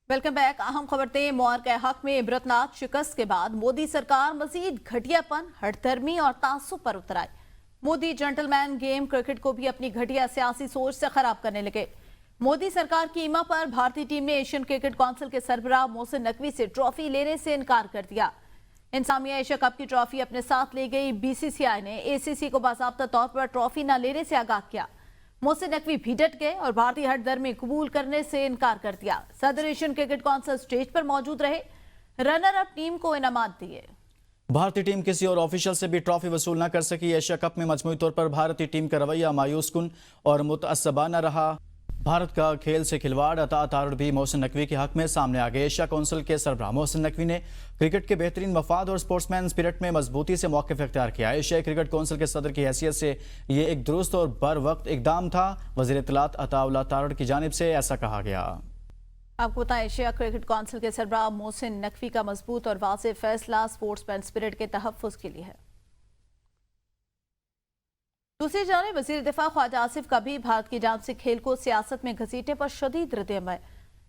Welcome back. अहम खबर थे मौर के हक में इबरतनाक शिकस्त के बाद मोदी सरकार मजीद घटियापन, हठधर्मी और तासुब पर उतर आई। मोदी जेंटलमैन गेम क्रिकेट को भी अपनी घटिया सियासी सोच से खराब करने लगे। मोदी सरकार की ईमा पर भारतीय टीम ने एशियन क्रिकेट काउंसिल के सरबराह मोहसिन नकवी से ट्रॉफी लेने से इनकार कर दिया। इंसामिया एशिया कप की ट्रॉफी अपने साथ ले गई बीसीसीआई ने एसीसी को बाकायदा तौर पर ट्रॉफी न लेने से आगाह किया। मोहसिन नकवी भी डट गए और भारतीय हठधर्मी कबूल करने से इनकार कर दिया। सदर एशियन क्रिकेट काउंसिल स्टेज पर मौजूद रहे, रनर अप टीम को इनामात दिए। भारतीय टीम किसी और ऑफिशियल से भी ट्रॉफी वसूल न कर सकी। एशिया कप में मजमूई तौर पर भारतीय टीम का रवैया मायूस कुन और मुतअस्सबाना रहा। भारत का खेल से खिलवाड़, अता तारुड़ भी मोहसिन नकवी के हक में सामने आ गए। एशिया काउंसिल के सरबराह मोहसिन नकवी ने क्रिकेट के बेहतरीन मफाद और स्पोर्ट्समैन स्पिरिट में मजबूती से मौक़िफ़ इख्तियार किया। एशियाई क्रिकेट काउंसिल के सदर की हैसियत से ये एक दुरुस्त और बर वक्त इकदाम था। वज़ीर इत्तलात अता तारुड़ की जानिब से ऐसा कहा गया। आपको बताएं, एशिया क्रिकेट काउंसिल के सरबराह मोहसिन नकवी का मजबूत और वाज़ेह फैसला स्पोर्ट्समैन स्पिरिट के तहफ़्फ़ुज़ के लिए है। दूसरी जानिब वज़ीर दिफा ख्वाजा आसिफ का भी भारत की जानिब से खेल को सियासत में घसीटने पर शदीद रद्द-ए-अमल।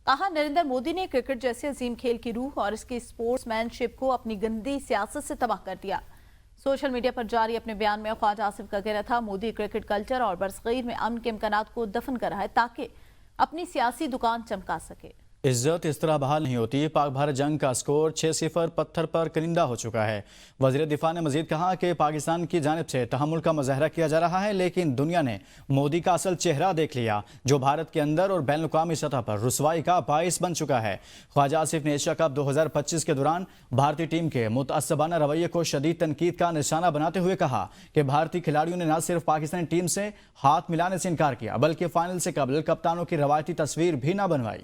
कहा, नरेंद्र मोदी ने क्रिकेट जैसे अजीम खेल की रूह और इसकी स्पोर्ट्समैनशिप को अपनी गंदी सियासत से तबाह कर दिया। सोशल मीडिया पर जारी अपने बयान में ख्वाजा आसिफ का कहना था, मोदी क्रिकेट कल्चर और बरसगीर में अमन के इम्कानात को दफन कर रहा है ताकि अपनी सियासी दुकान चमका सके। इज्जत इस तरह बहाल नहीं होती। पाक भारत जंग का स्कोर 6-0 पत्थर पर कनिंदा हो चुका है। वज़ीर दिफा ने मजीद कहा कि पाकिस्तान की जानिब से तहम्मुल का मुजाहरा किया जा रहा है, लेकिन दुनिया ने मोदी का असल चेहरा देख लिया, जो भारत के अंदर और बैन अवी सतह पर रुसवाई का बाइस बन चुका है। ख्वाजा आसिफ ने एशिया कप 2025 के दौरान भारतीय टीम के मुतअस्सबाना रवैये को शदीद तनकीद का निशाना बनाते हुए कहा कि भारतीय खिलाड़ियों ने न सिर्फ पाकिस्तानी टीम से हाथ मिलाने से इनकार किया, बल्कि फाइनल से कबल कप्तानों की रवायती तस्वीर भी न बनवाई।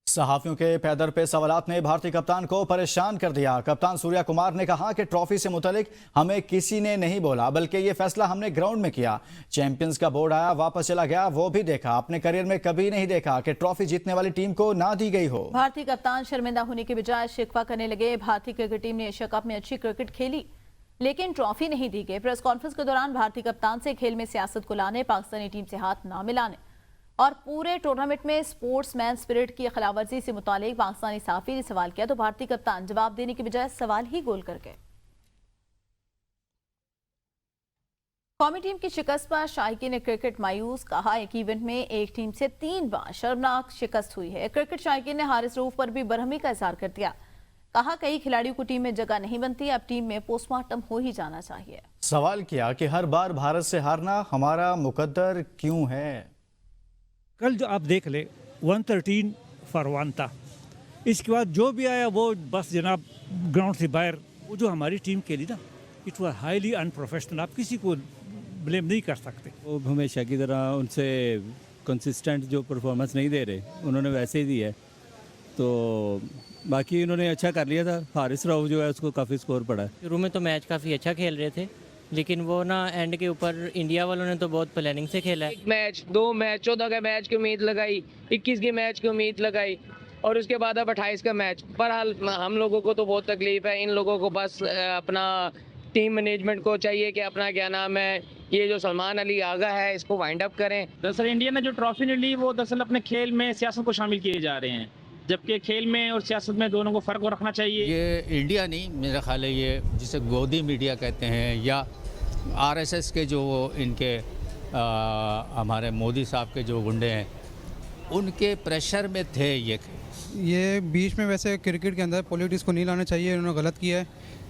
सहाफियों के पैदर पे सवालात ने भारतीय कप्तान को परेशान कर दिया। कप्तान सूर्या कुमार ने कहा कि ट्रॉफी से मुतलिक हमें किसी ने नहीं बोला, बल्कि ये फैसला हमने ग्राउंड में किया। चैंपियंस का बोर्ड आया, वापस चला गया, वो भी देखा। अपने करियर में कभी नहीं देखा कि ट्रॉफी जीतने वाली टीम को ना दी गई हो। भारतीय कप्तान शर्मिंदा होने के बजाय शिकवा करने लगे। भारतीय क्रिकेट टीम ने एशिया कप में अच्छी क्रिकेट खेली, लेकिन ट्रॉफी नहीं दी गई। प्रेस कॉन्फ्रेंस के दौरान भारतीय कप्तान से खेल में सियासत को लाने, पाकिस्तानी टीम से हाथ ना मिलाने और पूरे टूर्नामेंट में स्पोर्ट्समैन स्पिरिट की खिलाफवर्जी से मुतालिक पाकिस्तानी सहाफी ने सवाल किया, तो भारतीय कप्तान जवाब देने के बजाय सवाल ही गोल कर गए। कौमी टीम की शिकस्त पर शायकीन क्रिकेट मायूस। कहा, एक इवेंट में एक टीम से 3 बार शर्मनाक शिकस्त हुई है। क्रिकेट शायकीन ने हारिस रऊफ पर भी बरहमी का इजहार कर दिया। कहा, कई खिलाड़ियों को टीम में जगह नहीं बनती, अब टीम में पोस्टमार्टम हो ही जाना चाहिए। सवाल किया कि हर बार भारत से हारना हमारा मुकद्दर क्यों है। कल जो आप देख ले 113 फॉर 1 था। इसके बाद जो भी आया वो बस जनाब ग्राउंड से बाहर, वो जो हमारी टीम के लिए ना, इट वाज हाईली अनप्रोफेशनल। आप किसी को ब्लेम नहीं कर सकते। वो हमेशा की तरह उनसे कंसिस्टेंट जो परफॉर्मेंस नहीं दे रहे, उन्होंने वैसे ही दी है। तो बाकी उन्होंने अच्छा कर लिया था। हारिस राव जो है उसको काफ़ी स्कोर पड़ा है। शुरू में तो मैच काफ़ी अच्छा खेल रहे थे, लेकिन वो ना एंड के ऊपर इंडिया वालों ने तो बहुत प्लानिंग से खेला है। 1 मैच 2 मैच 14 का मैच की उम्मीद लगाई, 21 के मैच की उम्मीद लगाई और उसके बाद अब 28 का मैच। बहरहाल हम लोगों को तो बहुत तकलीफ है। इन लोगों को बस अपना टीम मैनेजमेंट को चाहिए कि अपना क्या नाम है, ये जो सलमान अली आगा है इसको वाइंड अप करें। दरअसल इंडिया ने जो ट्रॉफी नहीं ली वो दरअसल अपने खेल में सियासत को शामिल किए जा रहे हैं, जबकि खेल में और सियासत में दोनों को फ़र्क को रखना चाहिए। ये इंडिया नहीं, मेरा ख्याल है ये जिसे गोदी मीडिया कहते हैं या आरएसएस के जो इनके हमारे मोदी साहब के जो गुंडे हैं, उनके प्रेशर में थे। ये बीच में वैसे क्रिकेट के अंदर पॉलिटिक्स को नहीं लाना चाहिए, उन्होंने गलत किया है।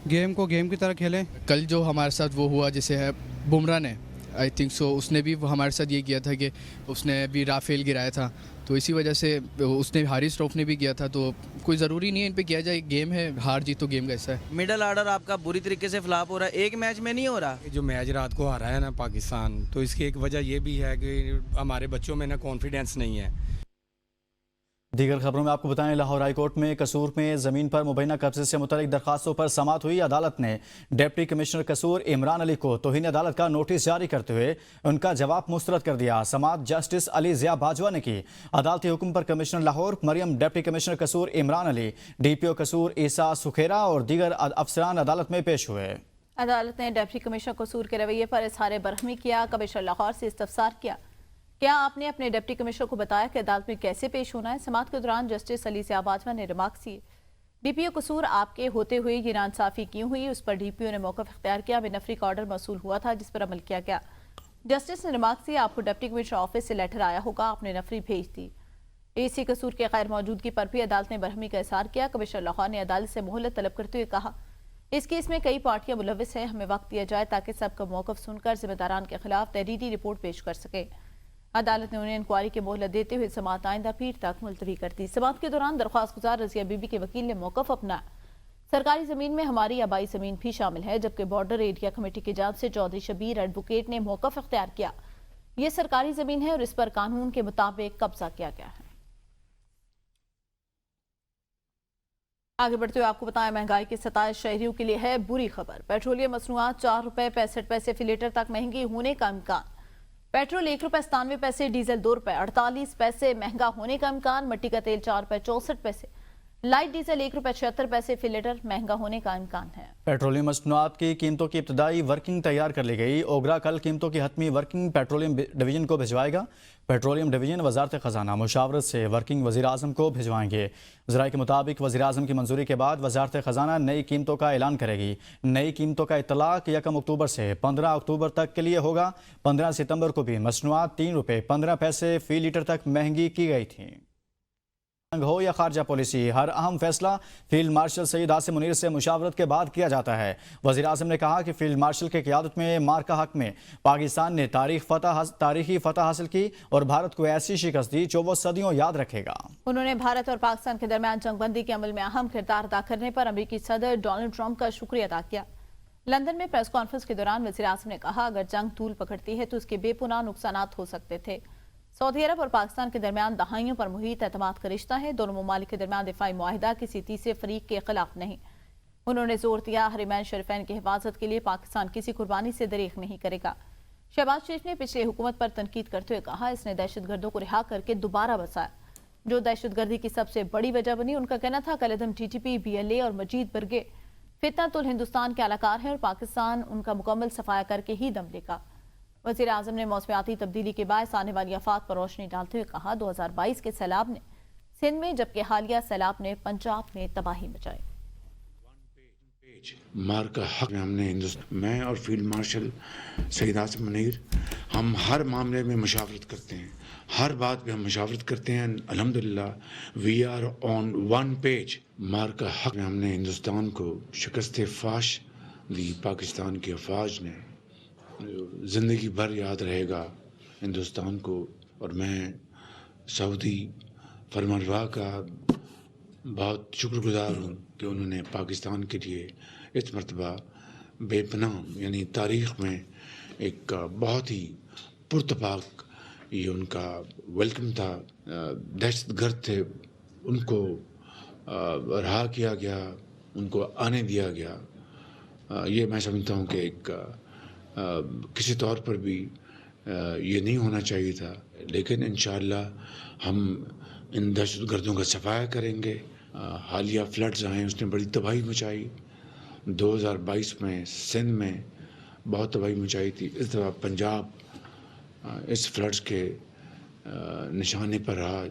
गेम को गेम की तरह खेलें। कल जो हमारे साथ वो हुआ, जैसे है बुमराह ने, आई थिंक सो उसने भी हमारे साथ ये किया था कि उसने भी राफेल गिराया था, तो इसी वजह से उसने हारिस रऊफ ने भी किया था। तो कोई ज़रूरी नहीं है इन पे किया जाए, गेम है, हार जीत तो गेम का हिस्सा है। मिडल ऑर्डर आपका बुरी तरीके से फ्लॉप हो रहा है, एक मैच में नहीं हो रहा। जो मैच रात को हारा है ना पाकिस्तान, तो इसकी एक वजह ये भी है कि हमारे बच्चों में ना कॉन्फिडेंस नहीं है। दीगर खबरों में आपको बताएं, लाहौर हाई कोर्ट में कसूर में ज़मीन पर मुबैना कब्जे से मुतल्लिक दरखास्तों पर समाअत हुई। अदालत ने डिप्टी कमिश्नर कसूर इमरान अली को तौहीन अदालत का नोटिस जारी करते हुए उनका जवाब मुस्तरद कर दिया। समाअत जस्टिस अली ज़िया बाजवा ने की। अदालती हुक्म पर commissioner Lahore Maryam, deputy commissioner Kasur Imran Ali, DPO कसूर ईसा सुखेरा और दीगर अफसरान अदालत में पेश हुए। अदालत ने डिप्टी कमिश्नर कसूर के रवैये पर इजहार बरहमी किया। कमिश्नर लाहौर से इस्तफसार किया کیا آپ نے اپنے ڈپٹی کمشنر کو بتایا کہ عدالت میں کیسے پیش ہونا ہے؟ سماعت کے دوران جسٹس علی سیاہ باجوہ نے ریمارکس کیے۔ ڈی پی او قصور آپ کے ہوتے ہوئے یہ ناانصافی کیوں ہوئی؟ اس پر ڈی پی او نے موقف اختیار کیا۔ بے نفری کا آرڈر موصول ہوا تھا جس پر عمل کیا گیا۔ جسٹس نے ریمارکس کیا، آپ کو ڈپٹی کمشنر آفس سے لیٹر آیا ہوگا، آپ نے نفری بھیج دی۔ اے سی قصور کے غیر موجودگی پر بھی عدالت نے برہمی کا اظہار کیا۔ کمشنر لاہور نے عدالت سے مہلت طلب کرتے ہوئے کہا، اس کیس میں کئی پارٹیاں ملوث ہیں، ہمیں وقت دیا جائے تاکہ سب کا موقف سن کر ذمہ داران کے خلاف تحریری رپورٹ پیش کر سکے۔ عدالت نے انہیں انکوائری کی مہلت دیتے ہوئے سماعت آئندہ پیر تک ملتوی کر دی۔ سماعت کے دوران درخواست گزار رضیہ بی بی کے وکیل نے موقف اپنایا۔ سرکاری زمین میں ہماری آبائی زمین بھی شامل ہے، جبکہ بارڈر ایریا کمیٹی کی جانب سے چودھری شبیر ایڈوکیٹ نے موقف اختیار کیا، یہ سرکاری زمین ہے اور اس پر قانون کے مطابق قبضہ کیا گیا ہے۔ آگے بڑھتے ہوئے آپ کو بتائیں، مہنگائی کی 27 شہریوں کے لیے ہے بری خبر۔ پیٹرولیم مصنوعات 4 روپے 65 پیسے فی لیٹر تک مہنگی ہونے کا امکان۔ پیٹرول 1 روپے 97 پیسے، ڈیزل 2 روپے 48 پیسے مہنگا ہونے کا امکان۔ مٹی کا تیل 4 روپے 64 پیسے، لائٹ ڈیزل 1 روپے 76 پیسے فی لیٹر مہنگا ہونے کا امکان ہے۔ پیٹرولیم مصنوعات کی قیمتوں کی ابتدائی ورکنگ تیار کر لی گئی۔ اوگرا کل قیمتوں کی حتمی ورکنگ پیٹرولیم ڈویژن کو بھجوائے گا۔ پیٹرولیم ڈویژن وزارت خزانہ مشاورت سے ورکنگ وزیر اعظم کو بھجوائیں گے۔ ذرائع کے مطابق وزیر اعظم کی منظوری کے بعد وزارت خزانہ نئی قیمتوں کا اعلان کرے گی۔ نئی قیمتوں کا اطلاق 1 اکتوبر سے 15 اکتوبر تک کے لیے ہوگا۔ 15 ستمبر کو بھی مصنوعات 3 روپے 15 پیسے فی لیٹر تک مہنگی کی گئی تھیں۔ ہو یا خارجہ پالیسی، ہر اہم فیصلہ فیلڈ مارشل سید عاصم منیر سے مشاورت کے بعد کیا جاتا ہے۔ وزیر اعظم نے کہا کہ فیلڈ مارشل کی قیادت میں مارکا حق میں پاکستان نے تاریخی فتح حاصل کی اور بھارت کو ایسی شکست دی جو وہ صدیوں یاد رکھے گا۔ انہوں نے بھارت اور پاکستان کے درمیان جنگ بندی کے عمل میں اہم کردار ادا کرنے پر امریکی صدر ڈونلڈ ٹرمپ کا شکریہ ادا کیا۔ لندن میں پریس کانفرنس کے دوران وزیر اعظم نے کہا، اگر جنگ طول پکڑتی ہے تو اس کے بے پناہ نقصانات ہو سکتے تھے۔ سعودی عرب اور پاکستان کے درمیان دہائیوں پر محیط اعتماد کا رشتہ ہے۔ دونوں ممالک کے درمیان دفاعی معاہدہ کسی تیسرے فریق کے خلاف نہیں۔ انہوں نے زور دیا، حرمین شریفین کی حفاظت کے لیے پاکستان کسی قربانی سے دریغ نہیں کرے گا۔ شہباز شریف نے پچھلی حکومت پر تنقید کرتے ہوئے کہا، اس نے دہشت گردوں کو رہا کر کے دوبارہ بسایا، جو دہشت گردی کی سب سے بڑی وجہ بنی۔ ان کا کہنا تھا کالعدم T T P, B L A اور مجید برگے فتنۃ الہندوستان کے اہلکار ہیں اور پاکستان ان کا مکمل صفایا کر کے ہی دم لے گا۔ وزیر اعظم نے موسمیاتی تبدیلی کے باعث آنے والی آفات پر روشنی ڈالتے ہوئے کہا، 2022 کے سیلاب نے سندھ میں جبکہ حالیہ سیلاب نے پنجاب میں تباہی مچائی۔ مارکا حق میں ہم نے میں اور فیلڈ مارشل سید عاصم منیر ہم ہر معاملے میں مشاورت کرتے ہیں، ہر بات پہ ہم مشاورت کرتے ہیں۔ الحمدللہ we are on one page. مارکا حق میں ہم نے ہندوستان کو شکست فاش دی۔ پاکستان کی افواج نے زندگی بھر یاد رہے گا ہندوستان کو، اور میں سعودی فرمانروا کا بہت شکر گزار ہوں کہ انہوں نے پاکستان کے لیے اس مرتبہ بے پناہ یعنی تاریخ میں ایک بہت ہی پرتپاک یہ ان کا ویلکم تھا۔ دہشت گرد تھے، ان کو رہا کیا گیا، ان کو آنے دیا گیا۔ یہ میں سمجھتا ہوں کہ ایک کسی طور پر بھی یہ نہیں ہونا چاہیے تھا، لیکن انشاءاللہ ہم ان دہشت گردوں کا صفایا کریں گے۔ حالیہ فلڈز آئیں، اس نے بڑی تباہی مچائی۔ 2022 میں سندھ میں بہت تباہی مچائی تھی۔ اس دفعہ پنجاب اس فلڈز کے نشانے پر رہا۔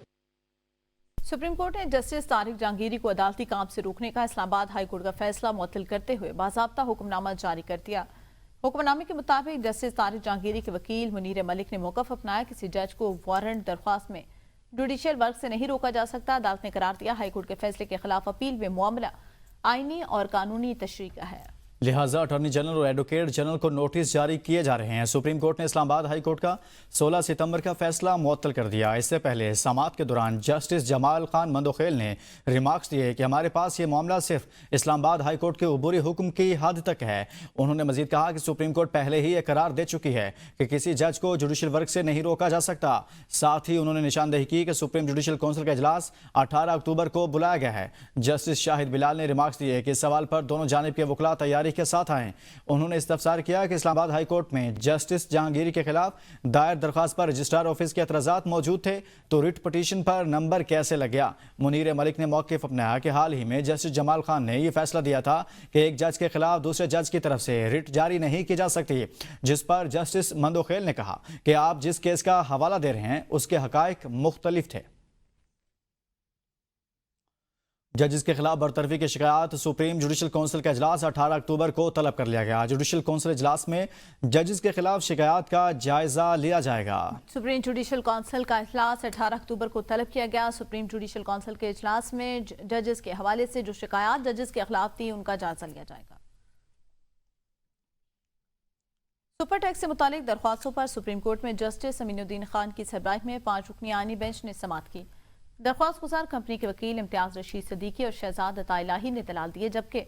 سپریم کورٹ نے جسٹس طارق جہانگیری کو عدالتی کام سے روکنے کا اسلام آباد ہائی کورٹ کا فیصلہ معطل کرتے ہوئے باضابطہ حکم نامہ جاری کر دیا۔ حکم نامے کے مطابق جسٹس طارق جہانگیری کے وکیل منیر ملک نے موقف اپنایا، کسی جج کو وارنٹ درخواست میں جوڈیشل ورک سے نہیں روکا جا سکتا۔ عدالت نے قرار دیا، ہائی کورٹ کے فیصلے کے خلاف اپیل میں معاملہ آئینی اور قانونی تشریح کا ہے، لہٰذا اٹارنی جنرل اور ایڈوکیٹ جنرل کو نوٹس جاری کیے جا رہے ہیں۔ سپریم کورٹ نے اسلام آباد ہائی کورٹ کا 16 ستمبر کا فیصلہ معطل کر دیا۔ اس سے پہلے سماعت کے دوران جسٹس جمال خان مندوخیل نے ریمارکس دیے کہ ہمارے پاس یہ معاملہ صرف اسلام آباد ہائی کورٹ کے عبوری حکم کی حد تک ہے۔ انہوں نے مزید کہا کہ سپریم کورٹ پہلے ہی یہ قرار دے چکی ہے کہ کسی جج کو جوڈیشل ورک سے نہیں روکا جا سکتا۔ ساتھ ہی انہوں نے نشاندہی کی کہ سپریم جوڈیشل کونسل کا اجلاس 18 اکتوبر کو بلایا گیا ہے۔ جسٹس شاہد بلال نے ریمارکس دیے کہ اس سوال پر دونوں جانب کے وکلاء تیاری तारीख के साथ आए। उन्होंने इस्तफसार किया कि इस्लामाबाद हाई कोर्ट में जस्टिस जहांगीरी के खिलाफ दायर दरख्वास्त पर रजिस्ट्रार ऑफिस के एतराज़ात मौजूद थे तो रिट पटिशन पर नंबर कैसे लग गया। मुनीर मलिक ने मौक़िफ़ अपनाया कि हाल ही में जस्टिस जमाल खान ने यह फैसला दिया था कि एक जज के खिलाफ दूसरे जज की तरफ से रिट जारी नहीं की जा सकती, जिस पर जस्टिस मंदोखेल ने कहा कि आप जिस केस का हवाला दे रहे हैं उसके हकायक मुख्तलिफ थे। जजेस के खिलाफ बरतरफी की शिकायत सुप्रीम जुडिशल काउंसिल का इजलास 18 अक्टूबर को तलब कर लिया गया। जुडिशल काउंसिल इजलास में जजेस के खिलाफ शिकायत का जायजा लिया जाएगा। सुप्रीम जुडिशल काउंसिल का इजलास 18 अक्टूबर को तलब किया गया। सुप्रीम जुडिशल काउंसिल के इजलास में जजेस के हवाले से जो शिकायत जजेस के खिलाफ थी उनका जायजा लिया जाएगा। सुपर टैक्स से मुतालिक दरख्वास्तों पर सुप्रीम कोर्ट में जस्टिस अमीनुद्दीन खान की सरबराही में 5 रुकनी आईनी बेंच ने समाअत की। दरख्वास्त गुजार कंपनी के वकील इम्तियाज रशीद सिद्दीकी और शहजाद अता इलाही ने दलाल दिए, जबकि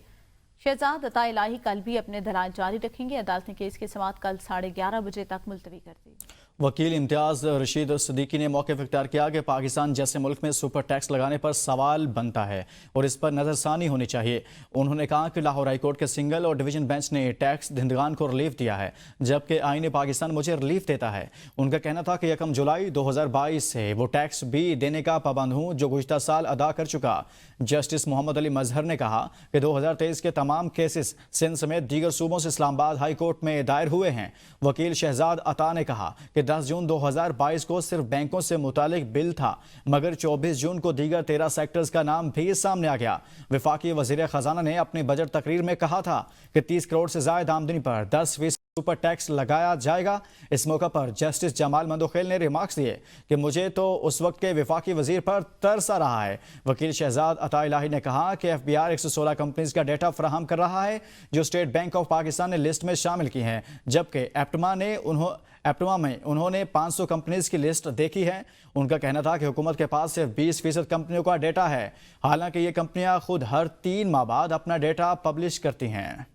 शहजाद अता इलाही कल भी अपने दलाल जारी रखेंगे। अदालत ने केस की समाअत कल 11:30 बजे तक मुलतवी कर दी। वकील इम्तियाज रशीद सिद्दीकी ने मौक़िफ़ इख्तियार किया कि पाकिस्तान जैसे मुल्क में सुपर टैक्स लगाने पर सवाल बनता है और इस पर नज़रसानी होनी चाहिए। उन्होंने कहा कि लाहौर हाई कोर्ट के सिंगल और डिवीजन बेंच ने टैक्स दहिंदगान को रिलीफ दिया है, जबकि आईन पाकिस्तान मुझे रिलीफ देता है। उनका कहना था कि 1 जुलाई 2022 से वो टैक्स भी देने का पाबंद हूँ जो गुज़िश्ता साल अदा कर चुका। जस्टिस मोहम्मद अली मजहर ने कहा कि 2023 के तमाम केसेस सिंध समेत दीगर सूबों से इस्लामाबाद हाई कोर्ट में दायर हुए हैं। वकील शहजाद अता ने कहा कि 10 जून 2022 को सिर्फ बैंकों से मुतालिक बिल था, मगर 24 जून को दीगर 13 सेक्टर्स का नाम भी सामने आ गया। वफाकी वज़ीर ख़जाना ने अपनी बजट तकरीर में कहा था कि 30 करोड़ से ज़ायद आमदनी पर 10% सुपर टैक्स लगाया जाएगा। इस मौका पर जस्टिस जमाल मंदोखेल ने रिमार्क्स दिए कि मुझे तो उस वक्त के वफाकी वजीर पर तरस आ रहा है। वकील शहजाद अता इलाही ने कहा कि FBI 116 कंपनीज का डेटा फराहम कर रहा है जो स्टेट बैंक ऑफ पाकिस्तान ने लिस्ट में शामिल की हैं, जबकि एप्टमा में उन्होंने 500 कंपनीज की लिस्ट देखी है। उनका कहना था कि हुकूमत के पास सिर्फ 20% कंपनियों का डेटा है, हालांकि ये कंपनियां खुद हर 3 माह बाद अपना डेटा पब्लिश करती हैं।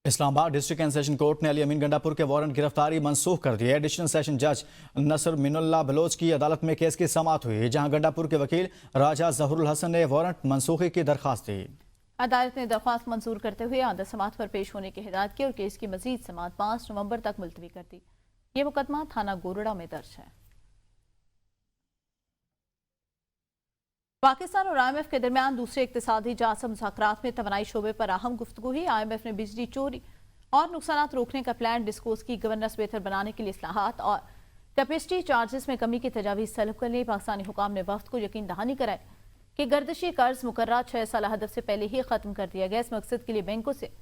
Islamabad district and session court ने अली अमीन गंडापुर के वारंट गिरफ्तारी मनसूख कर दी है। एडिशनल सेशन जज नसर मिनुल्लाह बलोच की अदालत में केस की समाअत हुई, जहां गंडापुर के वकील राजा जहरुल हसन ने वारंट मनसूखी की दरख्वास्त दी। अदालत ने दरख्वास्त मंजूर करते हुए आधा समाअत पर पेश होने की हिदायत की और केस की मजीद समाअत 5 नवंबर तक मुलतवी कर दी। ये मुकदमा थाना गोरड़ा में दर्ज है। पाकिस्तान और IMF के दरमियान दूसरे इक्तिसादी जायजा मुज़ाकरात में तवानाई शोबे पर अहम गुफ्तगू हुई। IMF ने बिजली चोरी और नुकसानात रोकने का प्लान डिस्कोर्स की गवर्नेंस बेहतर बनाने के लिए इस्लाहात और कैपेसिटी चार्जेस में कमी की तजावीज़ तलब कर ली। पाकिस्तानी हुकाम ने वफ्द को यकीन दहानी कराई कि गर्दिशी कर्ज मुकर्रर 6 साल हदफ से पहले ही खत्म कर दिया गया। इस मकसद के लिए बैंकों से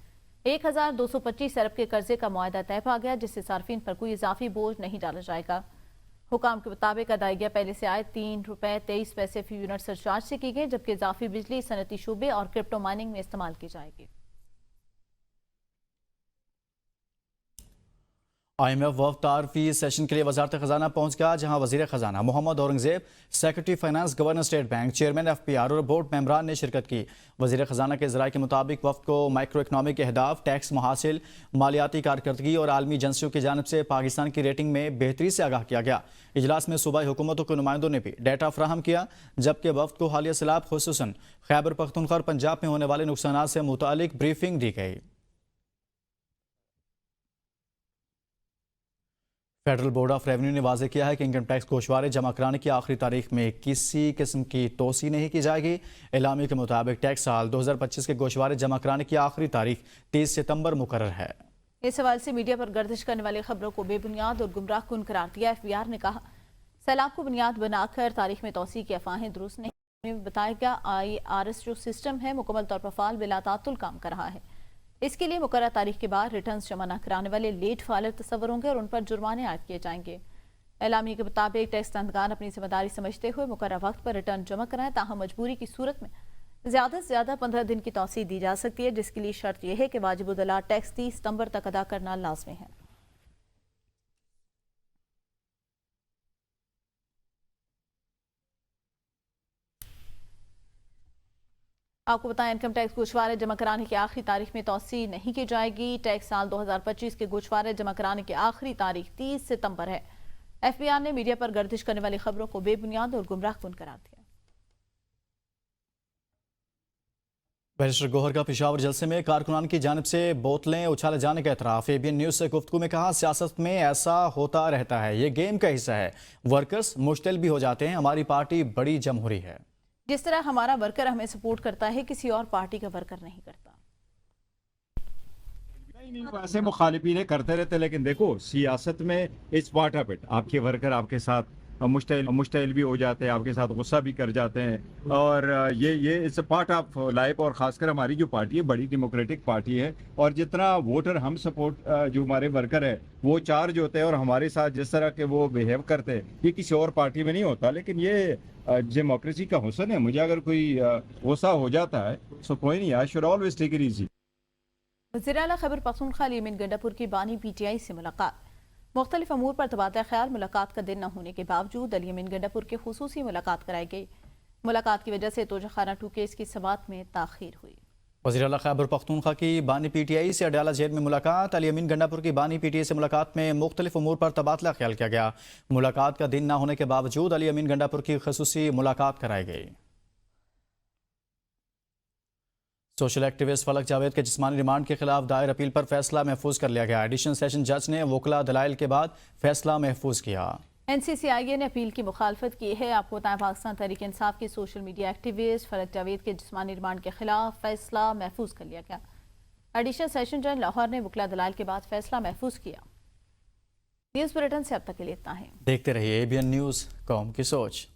1225 अरब के कर्जे का मुआहदा तय पा गया, जिससे सार्फिन पर कोई इजाफी बोझ नहीं डाला जाएगा। हुकाम के मुताबिक अदायगियाँ पहले से आए ₹3.23 फी यूनिट सरचार्ज से की गई, जबकि इजाफी बिजली सनती शोबे और क्रिप्टो माइनिंग में इस्तेमाल की जाएगी। IMF वफ्द तारफी सेशन के लिए वजारत खजाना पहुंच गया, जहां वजीर खजाना Mohammad Aurangzeb, secretary finance, governor state bank, chairman FPR और बोर्ड मेंबरान ने शिरकत की। वजीर खजाना के ज़राए के मुताबिक वफ्द को माइक्रो इकनॉमिक अहदाफ, टैक्स महासिल, मालियाती कारकर्दगी और आलमी एजेंसियों की जानिब से पाकिस्तान की रेटिंग में बेहतरी से आगाह किया गया। इजलास में सूबाई हुकूमतों के नुमाइंदों ने भी डाटा फराहम किया, जबकि वफ्द को हालिया सैलाब खुसूसन खैबर पख्तूनख्वा और पंजाब में होने वाले नुकसानात से मुतालिक ब्रीफिंग दी गई। फेडरल बोर्ड ऑफ रेवेन्यू ने वाज़ेह किया है कि इनकम टैक्स गोशवारे जमा कराने की आखिरी तारीख में किसी किस्म की तोसी नहीं की जाएगी। एलामी के मुताबिक टैक्स साल 2025 के गोशवारे जमा कराने की आखिरी तारीख 30 सितंबर मुकर्रर है। इस हवाले से मीडिया पर गर्दिश करने वाली खबरों को बेबुनियाद और गुमराह कुन करार दिया। FBR ने कहा सैलाब को बुनियाद बनाकर तारीख में तोसी की अफवाहें दुरुस्त नहीं। बताया गया IRS जो सिस्टम है मुकम्मल तौर पर फाल बिलातातुल काम कर रहा है। इसके लिए मुकर्रर तारीख के बाद रिटर्न्स जमा न कराने वाले लेट फाइलर तस्वर होंगे और उन पर जुर्माने आयद किए जाएंगे। एलामी के मुताबिक टैक्स दहंदगान अपनी जिम्मेदारी समझते हुए मुकर्रर वक्त पर रिटर्न जमा कराएं, ताहम मजबूरी की सूरत में ज़्यादा से ज़्यादा 15 दिन की तौसीह दी जा सकती है, जिसके लिए शर्त यह है कि वाजिबुद्दला टैक्स 30 सितंबर तक अदा करना लाजमी है। आपको बताएं इनकम टैक्स गोशवारे जमा कराने की आखिरी तारीख में तौसीह नहीं की जाएगी। टैक्स साल 2025 के गोशवारे जमा कराने की आखिरी तारीख 30 सितंबर है। FBR ने मीडिया पर गर्दिश करने वाली खबरों को बेबुनियाद और गुमराह कुन करार दिया। बैरिस्टर गौहर का पेशावर जलसे में कारकुनान की जानिब से बोतलें उछाले जाने का एतराफ़। एबीएन न्यूज़ से गुफ्तगू में कहा, सियासत में ऐसा होता रहता है, ये गेम का हिस्सा है। वर्कर्स मुश्तिल भी हो जाते हैं। हमारी पार्टी बड़ी जमहूरी है। जिस तरह हमारा वर्कर हमें सपोर्ट करता है, किसी और पार्टी का वर्कर नहीं करता। नहीं, ऐसे मुखालिफिन करते रहते, लेकिन देखो सियासत में इट्स पार्ट ऑफ इट। आपके वर्कर आपके साथ मुश्तिल भी हो जाते हैं, आपके साथ गुस्सा भी कर जाते हैं, और ये इट्स पार्ट ऑफ लाइफ। और ख़ासकर हमारी जो पार्टी है बड़ी डेमोक्रेटिक पार्टी है, और जितना वोटर हम सपोर्ट जो हमारे वर्कर है वो चार्ज होते हैं, और हमारे साथ जिस तरह के वो बिहेव करते हैं ये किसी और पार्टी में नहीं होता। लेकिन ये डेमोक्रेसी का हुस्न है। मुझे अगर कोई गुस्सा हो जाता है तो कोई नहीं, I should always take it easy. वज़ीर आला खैबर पख्तूनख्वा अली अमीन गंडापुर की बानी पीटीआई से मुलाकात। मुख्तलिफ अमूर पर तबादला ख्याल। मुलाकात का दिन न होने के बावजूद अली अमीन गंडापुर की खुसूसी मुलाकात कराई गई। मुलाकात की वजह से तोजखाना 2 केस की समाअत में ताख़ीर हुई। वज़ीर आला खैबर पख्तूनख्वा की बानी पीटीआई से अडयाला जेल में मुलाकात। अली अमीन गंडापुर की बानी पीटीआई से मुलाकात में मुख्तलिफ अमूर पर तबादला ख्याल किया गया। मुलाकात का दिन न होने के बावजूद अली अमीन गंडापुर की खुसूसी मुलाकात कराई गई। सोशल एक्टिविस्ट फलक जावेद के जिस्मानी रिमांड के खिलाफ दायर अपील पर फैसला महफूज कर लिया गया। एडिशनल सेशन जज ने वकला दलाइल के बाद फैसला महफूज किया। NCCIA ने अपील की मुखालफत की है। आपको बताएं, पाकिस्तान तहरीक इंसाफ की सोशल मीडिया एक्टिविस्ट फलक जावेद के जिस्मानी रिमांड के खिलाफ फैसला महफूज कर लिया गया। एडिशनल सेशन जज लाहौर ने वकला दलाइल के बाद फैसला महफूज किया। न्यूज़ बुलेटिन से अब तक के लिए इतना है। देखते रहिए ABN न्यूज़, कौम की सोच।